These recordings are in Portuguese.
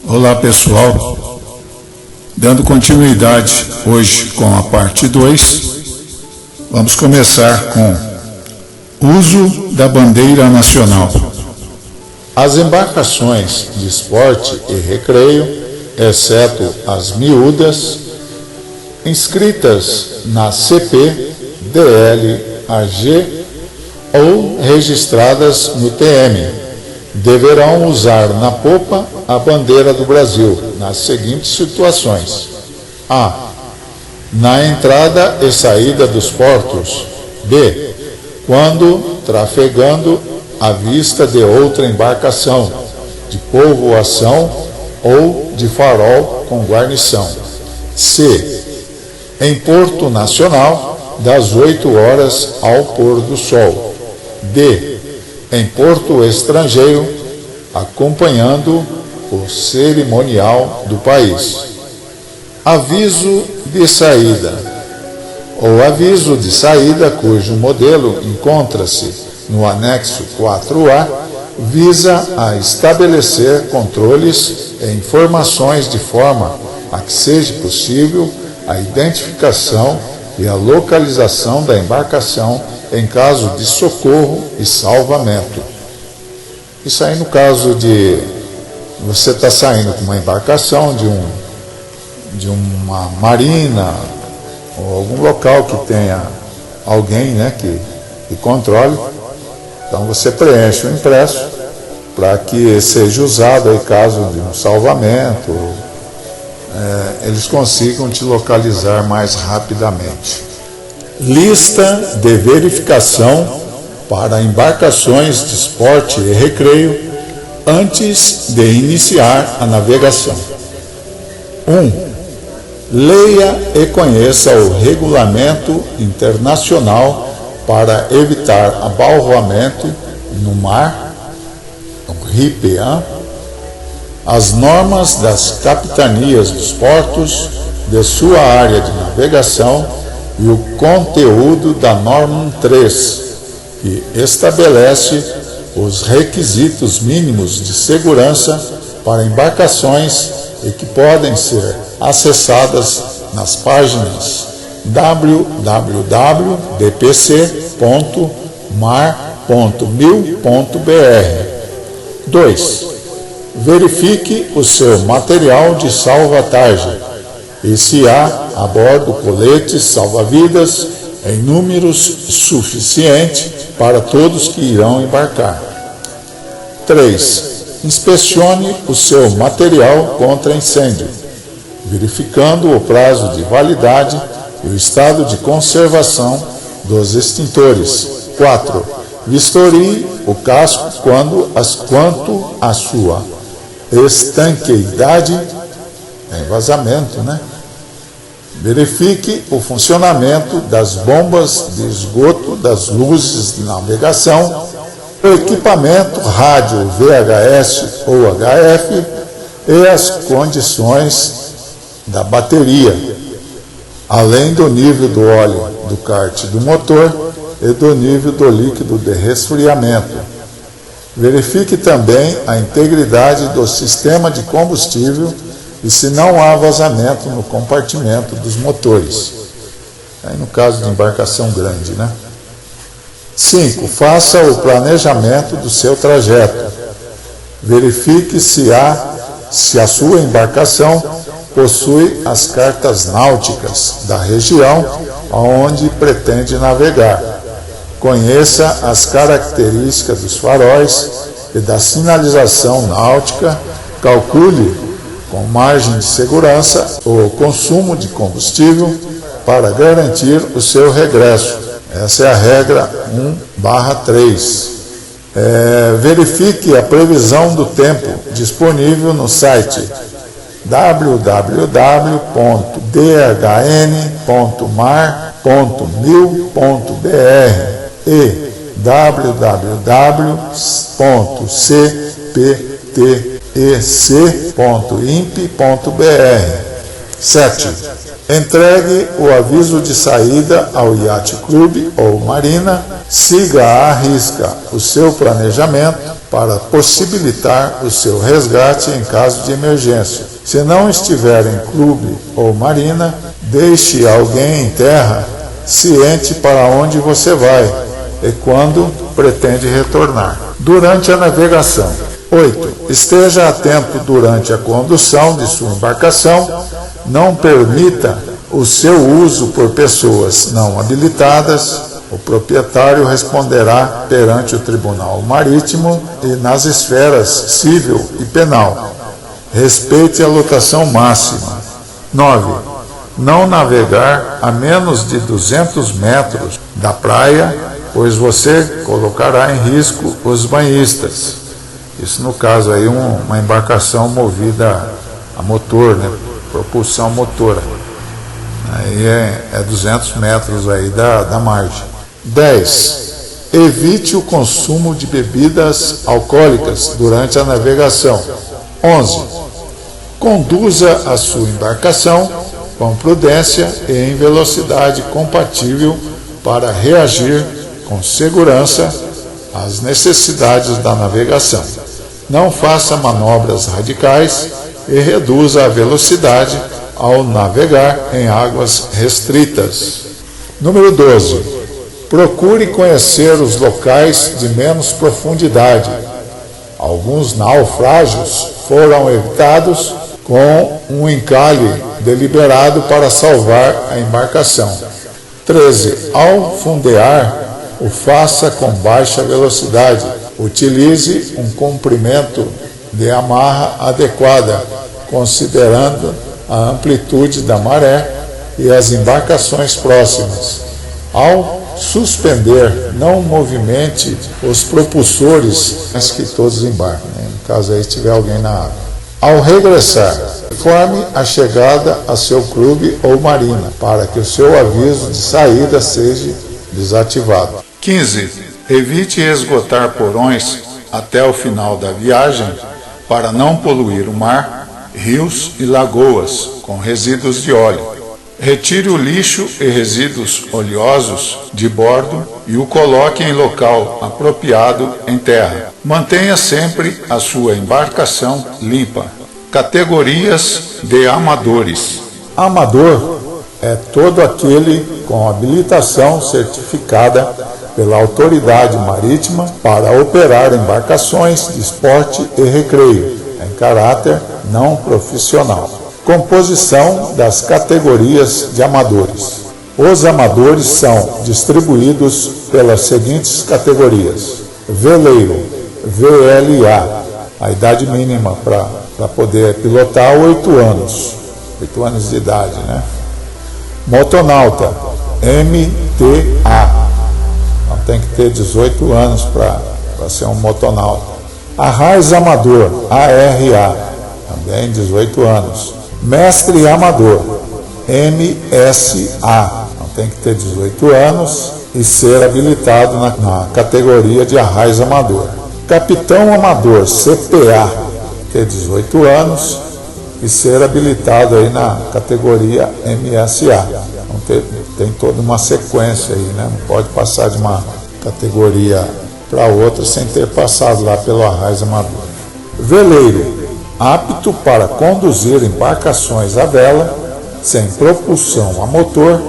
Olá pessoal, dando continuidade hoje com a parte 2, vamos começar com uso da bandeira nacional. As embarcações de esporte e recreio, exceto as miúdas, inscritas na CP, DL, AG ou registradas no TM, deverão usar na popa a bandeira do Brasil nas seguintes situações: A. Na entrada e saída dos portos. B. Quando trafegando à vista de outra embarcação, de povoação ou de farol com guarnição. C. Em porto nacional, das 8 horas ao pôr do sol. D. Em porto estrangeiro, acompanhando o cerimonial do país. Aviso de saída. O aviso de saída, cujo modelo encontra-se no anexo 4A, visa a estabelecer controles e informações de forma a que seja possível a identificação e a localização da embarcação em caso de socorro e salvamento. Isso aí no caso de você estar saindo com uma embarcação de uma marina ou algum local que tenha alguém, que controle. Então você preenche o impresso para que seja usado em caso de um salvamento, eles consigam te localizar mais rapidamente. Lista de verificação para embarcações de esporte e recreio antes de iniciar a navegação. 1. Leia e conheça o Regulamento Internacional para evitar abalroamento no mar, o RIPEA, as normas das capitanias dos portos de sua área de navegação e o conteúdo da norma 3, que estabelece os requisitos mínimos de segurança para embarcações e que podem ser acessadas nas páginas www.dpc.mar.mil.br. 2. Verifique o seu material de salvatagem e se há a bordo coletes salva-vidas em números suficiente para todos que irão embarcar. 3. Inspecione o seu material contra incêndio, verificando o prazo de validade e o estado de conservação dos extintores. 4. Vistorie o casco quanto à sua estanqueidade, vazamento, Verifique o funcionamento das bombas de esgoto, das luzes de navegação, o equipamento rádio VHS ou HF e as condições da bateria, além do nível do óleo do kart do motor e do nível do líquido de resfriamento. Verifique também a integridade do sistema de combustível e se não há vazamento no compartimento dos motores. Aí no caso de embarcação grande, 5. Faça o planejamento do seu trajeto. Verifique se a sua embarcação possui as cartas náuticas da região aonde pretende navegar. Conheça as características dos faróis e da sinalização náutica. Calcule com margem de segurança o consumo de combustível para garantir o seu regresso. Essa é a regra 1/3. Verifique a previsão do tempo disponível no site www.dhn.mar.mil.br e www.cptec.imp.br. 7. Entregue o aviso de saída ao Yacht Club ou Marina, siga à risca o seu planejamento para possibilitar o seu resgate em caso de emergência. Se não estiver em clube ou marina, deixe alguém em terra ciente para onde você vai e quando pretende retornar. Durante a navegação. 8. Esteja atento durante a condução de sua embarcação. Não permita o seu uso por pessoas não habilitadas. O proprietário responderá perante o Tribunal Marítimo e nas esferas civil e penal. Respeite a lotação máxima. 9. Não navegar a menos de 200 metros da praia, pois você colocará em risco os banhistas. Isso no caso aí uma embarcação movida a motor, né? Propulsão motora. Aí é 200 metros aí da margem. 10. Evite o consumo de bebidas alcoólicas durante a navegação. 11. Conduza a sua embarcação com prudência e em velocidade compatível para reagir com segurança às necessidades da navegação. Não faça manobras radicais e reduza a velocidade ao navegar em águas restritas. Número 12. Procure conhecer os locais de menos profundidade. Alguns naufrágios foram evitados com um encalhe deliberado para salvar a embarcação. 13. Ao fundear, o faça com baixa velocidade. Utilize um comprimento de amarra adequada, considerando a amplitude da maré e as embarcações próximas. Ao suspender, não movimente os propulsores, mas que todos embarquem, né? No caso aí, se tiver alguém na água. Ao regressar, informe a chegada a seu clube ou marina, para que o seu aviso de saída seja desativado. 15. Evite esgotar porões até o final da viagem para não poluir o mar, rios e lagoas com resíduos de óleo. Retire o lixo e resíduos oleosos de bordo e o coloque em local apropriado em terra. Mantenha sempre a sua embarcação limpa. Categorias de amadores. Amador é todo aquele com habilitação certificada pela autoridade marítima para operar embarcações de esporte e recreio, em caráter não profissional. Composição das categorias de amadores. Os amadores são distribuídos pelas seguintes categorias. Veleiro, VLA, a idade mínima para poder pilotar 8 anos. 8 anos de idade, né? Motonauta, MTA. Então tem que ter 18 anos para ser um motonauta. Arraiz amador, ARA, também 18 anos. Mestre amador, MSA, então tem que ter 18 anos e ser habilitado na categoria de arraiz amador. Capitão amador, CPA, ter 18 anos e ser habilitado aí na categoria MSA. Então tem toda uma sequência aí, né? Não pode passar de uma categoria para outra sem ter passado lá pelo arraiz amador. Veleiro, apto para conduzir embarcações à vela, sem propulsão a motor,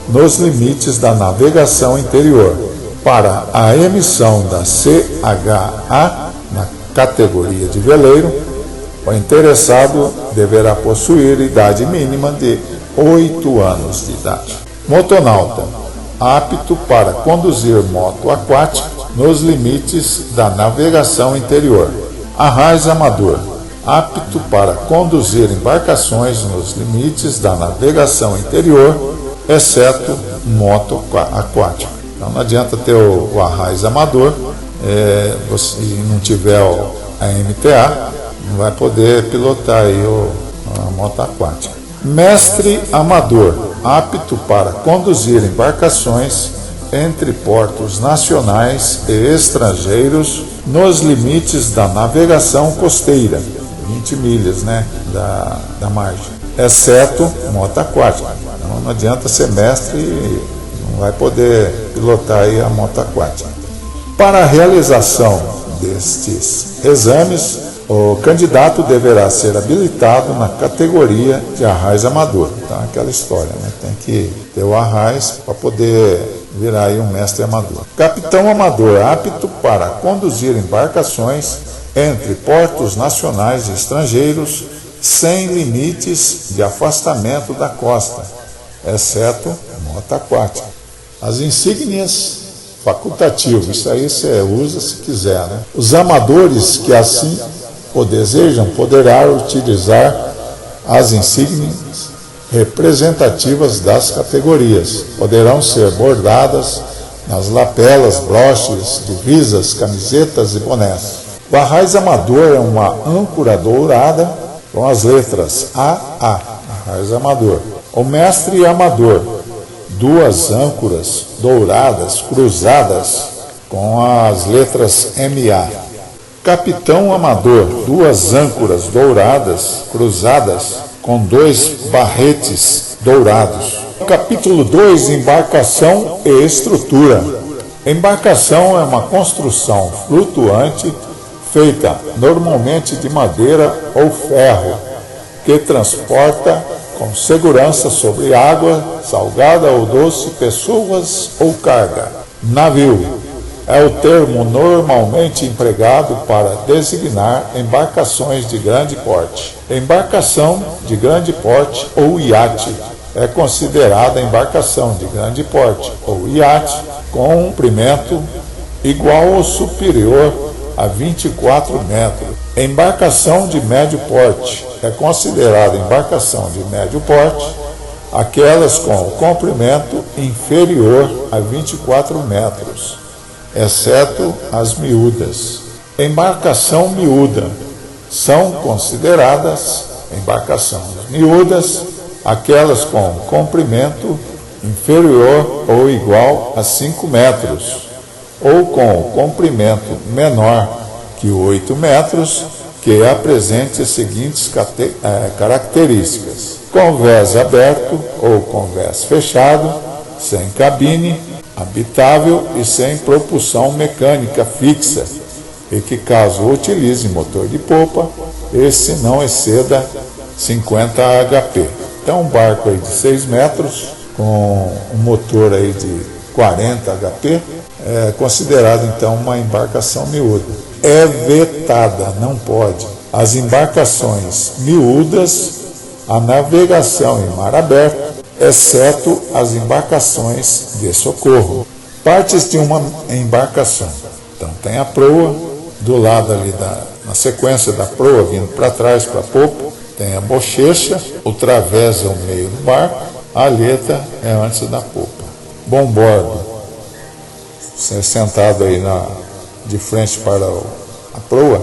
nos limites da navegação interior. Para a emissão da CHA, na categoria de veleiro, o interessado deverá possuir idade mínima de 8 anos de idade. Motonauta, apto para conduzir moto aquática nos limites da navegação interior. Arraiz amador, apto para conduzir embarcações nos limites da navegação interior, exceto moto aquática. Então não adianta ter o arraiz amador, se não tiver a MTA, não vai poder pilotar aí a moto aquática. Mestre amador, apto para conduzir embarcações entre portos nacionais e estrangeiros nos limites da navegação costeira, 20 milhas, né, da margem, exceto moto aquática. Então não adianta ser mestre e não vai poder pilotar aí a moto aquática. Para a realização destes exames, o candidato deverá ser habilitado na categoria de arraiz amador. Então, aquela história, né? Tem que ter o arraiz para poder virar aí um mestre amador. Capitão amador apto para conduzir embarcações entre portos nacionais e estrangeiros sem limites de afastamento da costa, exceto mota aquática. As insígnias facultativas, isso aí você usa se quiser, né? Os amadores que assim o desejam poderão utilizar as insígnias representativas das categorias. Poderão ser bordadas nas lapelas, broches, divisas, camisetas e bonés. O arraiz amador é uma âncora dourada com as letras AA, arraiz amador. O mestre amador, duas âncoras douradas cruzadas com as letras MA. Capitão amador, duas âncoras douradas cruzadas com dois barretes dourados. Capítulo 2, embarcação e estrutura. Embarcação é uma construção flutuante feita normalmente de madeira ou ferro, que transporta com segurança sobre água, salgada ou doce, pessoas ou carga. Navio é o termo normalmente empregado para designar embarcações de grande porte. Embarcação de grande porte ou iate é considerada embarcação de grande porte ou iate com comprimento igual ou superior a 24 metros. Embarcação de médio porte é considerada embarcação de médio porte aquelas com o comprimento inferior a 24 metros, exceto as miúdas. Embarcação miúda são consideradas embarcações miúdas aquelas com comprimento inferior ou igual a 5 metros, ou com comprimento menor que 8 metros, que apresente as seguintes características: convés aberto ou convés fechado, sem cabine, habitável e sem propulsão mecânica fixa, e que, caso utilize motor de popa, esse não exceda 50 HP. Então, um barco aí de 6 metros, com um motor aí de 40 HP, é considerado então uma embarcação miúda. É vetada, não pode, as embarcações miúdas, a navegação em mar aberto, exceto as embarcações de socorro. Partes de uma embarcação. Então tem a proa, do lado ali na sequência da proa, vindo para trás para a popa, tem a bochecha, o través é o meio do barco, a aleta é antes da popa. Bombordo, você sentado aí de frente para a proa,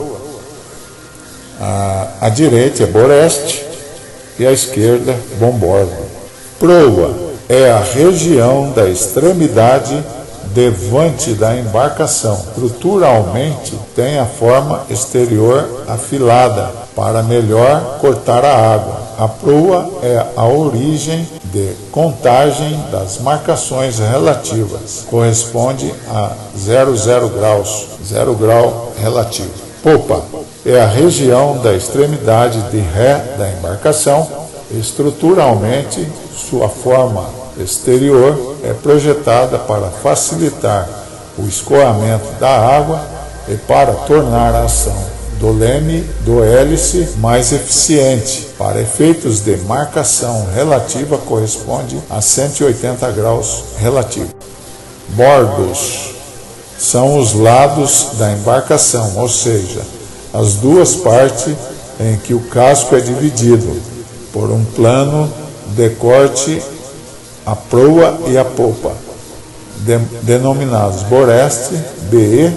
a direita é boreste e a esquerda bombordo. Proa é a região da extremidade devante da embarcação. Estruturalmente tem a forma exterior afilada para melhor cortar a água. A proa é a origem de contagem das marcações relativas. Corresponde a 00 graus, 0 grau relativo. Popa é a região da extremidade de ré da embarcação. Estruturalmente, sua forma exterior é projetada para facilitar o escoamento da água e para tornar a ação do leme do hélice mais eficiente. Para efeitos de marcação relativa, corresponde a 180 graus relativo. Bordos são os lados da embarcação, ou seja, as duas partes em que o casco é dividido por um plano de corte, a proa e a popa, denominados boreste, BE,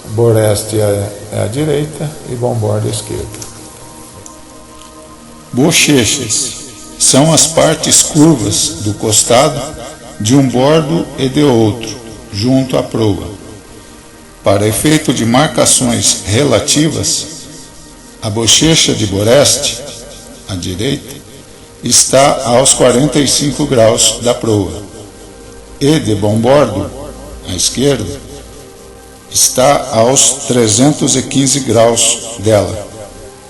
boreste é a direita e bombordo à esquerda. Bochechas são as partes curvas do costado de um bordo e de outro, junto à proa. Para efeito de marcações relativas, a bochecha de boreste, à direita, está aos 45 graus da proa, e de bombordo, à esquerda, está aos 315 graus dela.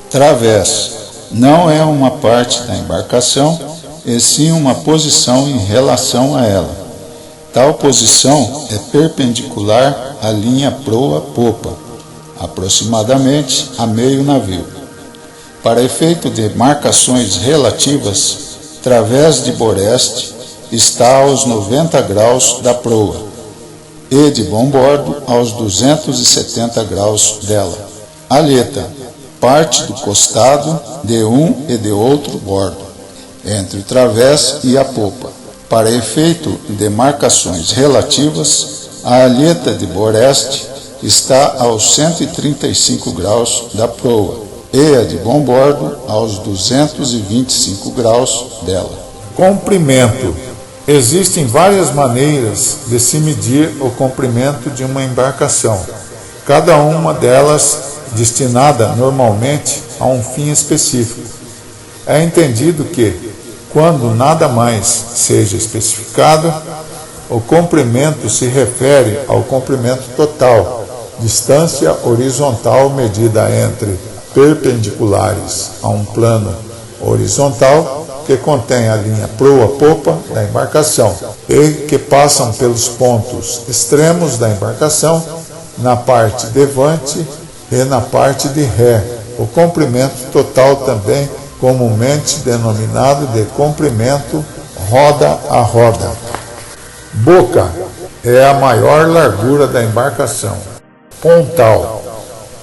Través não é uma parte da embarcação, e sim uma posição em relação a ela. Tal posição é perpendicular à linha proa-popa, aproximadamente a meio navio. Para efeito de marcações relativas, través de boreste está aos 90 graus da proa e de bombordo aos 270 graus dela. Alheta, parte do costado de um e de outro bordo, entre o través e a popa. Para efeito de marcações relativas, a alheta de boreste está aos 135 graus da proa e a de bombordo aos 225 graus dela. Comprimento. Existem várias maneiras de se medir o comprimento de uma embarcação, cada uma delas destinada normalmente a um fim específico. É entendido que, quando nada mais seja especificado, o comprimento se refere ao comprimento total, distância horizontal medida entre perpendiculares a um plano horizontal que contém a linha proa-popa da embarcação e que passam pelos pontos extremos da embarcação na parte devante e na parte de ré. O comprimento total também comumente denominado de comprimento roda a roda. Boca é a maior largura da embarcação. Pontal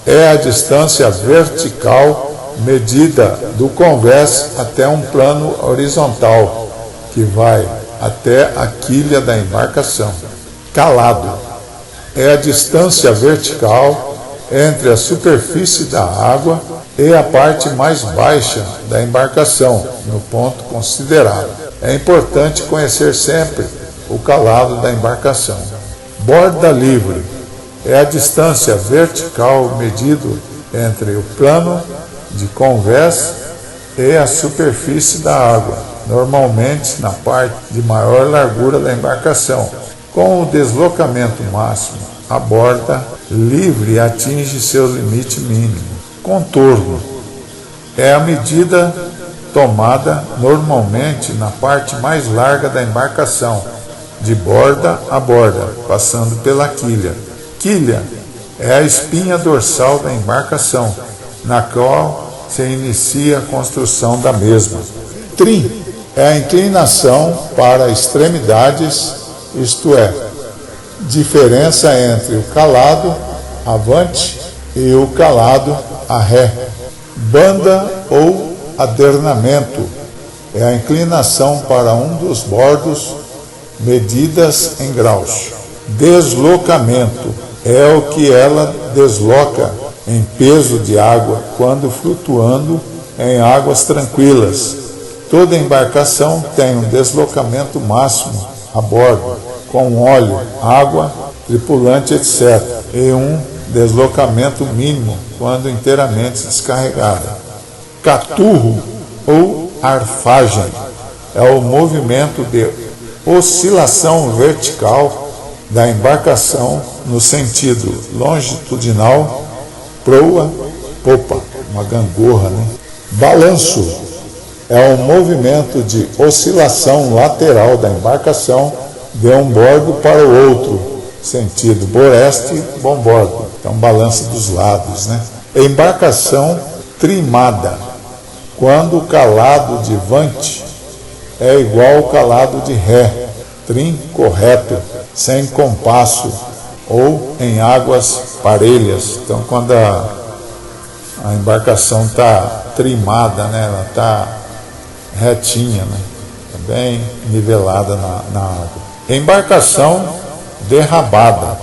é a distância vertical medida do convés até um plano horizontal, que vai até a quilha da embarcação. Calado é a distância vertical entre a superfície da água e a parte mais baixa da embarcação, no ponto considerado. É importante conhecer sempre o calado da embarcação. Borda livre é a distância vertical medido entre o plano de convés e a superfície da água, normalmente na parte de maior largura da embarcação. Com o deslocamento máximo, a borda livre atinge seu limite mínimo. Contorno é a medida tomada normalmente na parte mais larga da embarcação, de borda a borda, passando pela quilha. Quilha é a espinha dorsal da embarcação, na qual se inicia a construção da mesma. Trim é a inclinação para extremidades, isto é, diferença entre o calado avante e o calado a ré. Banda ou adernamento é a inclinação para um dos bordos medidas em graus. Deslocamento é o que ela desloca em peso de água quando flutuando em águas tranquilas. Toda embarcação tem um deslocamento máximo a bordo, com óleo, água, tripulante, etc., e um deslocamento mínimo quando inteiramente descarregada. Caturro ou arfagem é o movimento de oscilação vertical da embarcação no sentido longitudinal, proa, popa, uma gangorra, né? Balanço é o movimento de oscilação lateral da embarcação de um bordo para o outro, sentido boreste, bombordo. Então, balança dos lados, né? Embarcação trimada, quando o calado de vante é igual ao calado de ré. Trim correto, sem compasso ou em águas parelhas. Então, quando a embarcação está trimada, né, ela está retinha, né, tá bem nivelada na água. Embarcação derrabada,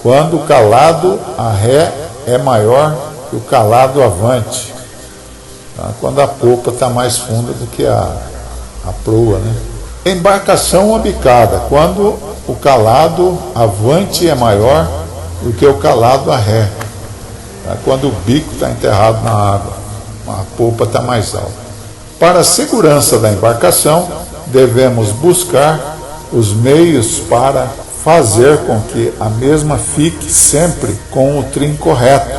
quando o calado a ré é maior que o calado avante, tá? Quando a popa está mais funda do que a proa, né? Embarcação abicada, quando o calado avante é maior do que o calado a ré, tá? Quando o bico está enterrado na água, a popa está mais alta. Para a segurança da embarcação, devemos buscar os meios para fazer com que a mesma fique sempre com o trim correto,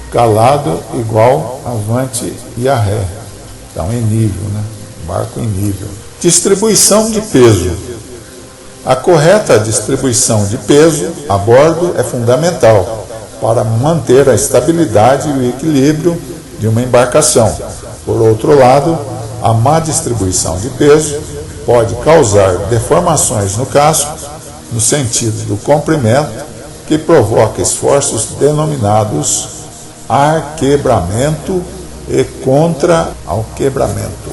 calado igual avante e a ré. Então em nível, né? Barco em nível. Distribuição de peso. A correta distribuição de peso a bordo é fundamental para manter a estabilidade e o equilíbrio de uma embarcação. Por outro lado, a má distribuição de peso pode causar deformações no casco, no sentido do comprimento, que provoca esforços denominados arquebramento e contra-alquebramento.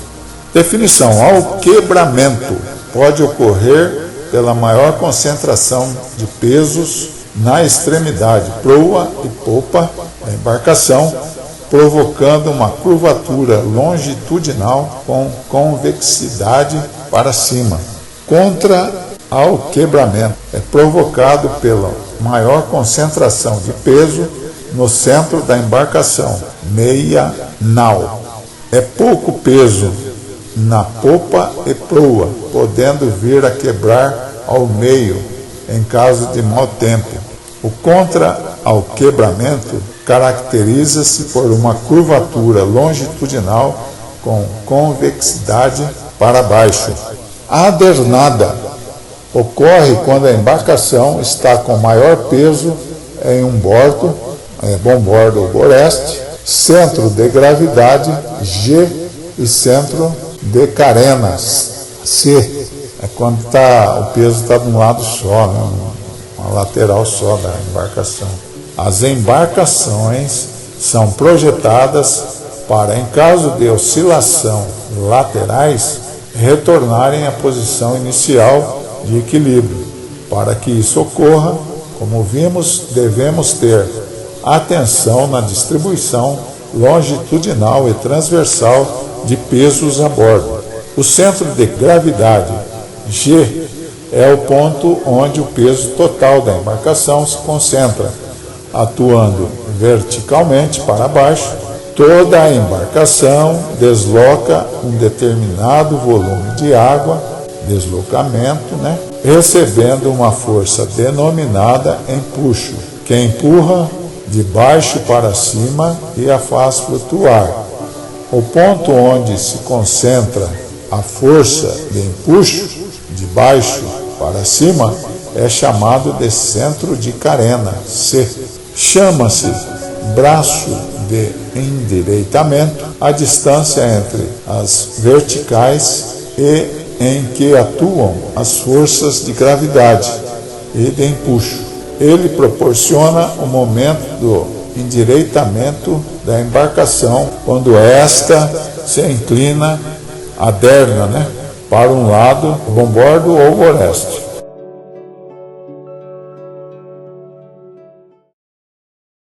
Definição: alquebramento pode ocorrer pela maior concentração de pesos na extremidade proa e popa da embarcação, provocando uma curvatura longitudinal com convexidade para cima. Contra-alquebramento é provocado pela maior concentração de peso no centro da embarcação, meia nau. É pouco peso na popa e proa, podendo vir a quebrar ao meio em caso de mau tempo. O contra-alquebramento caracteriza-se por uma curvatura longitudinal com convexidade para baixo. A adernada ocorre quando a embarcação está com maior peso em um bordo, bombordo ou boreste, centro de gravidade G e centro de carena C. É quando o peso está de um lado só, né? Uma lateral só da embarcação. As embarcações são projetadas para, em caso de oscilação laterais, retornarem à posição inicial de equilíbrio. Para que isso ocorra, como vimos, devemos ter atenção na distribuição longitudinal e transversal de pesos a bordo. O centro de gravidade G é o ponto onde o peso total da embarcação se concentra. Atuando verticalmente para baixo, toda a embarcação desloca um determinado volume de água, deslocamento, recebendo uma força denominada empuxo, que empurra de baixo para cima e a faz flutuar. O ponto onde se concentra a força de empuxo, de baixo para cima, é chamado de centro de carena, C. Chama-se braço de endireitamento a distância entre as verticais e em que atuam as forças de gravidade e de empuxo. Ele proporciona o momento do endireitamento da embarcação quando esta se inclina, aderna, para um lado, bombordo ou boreste.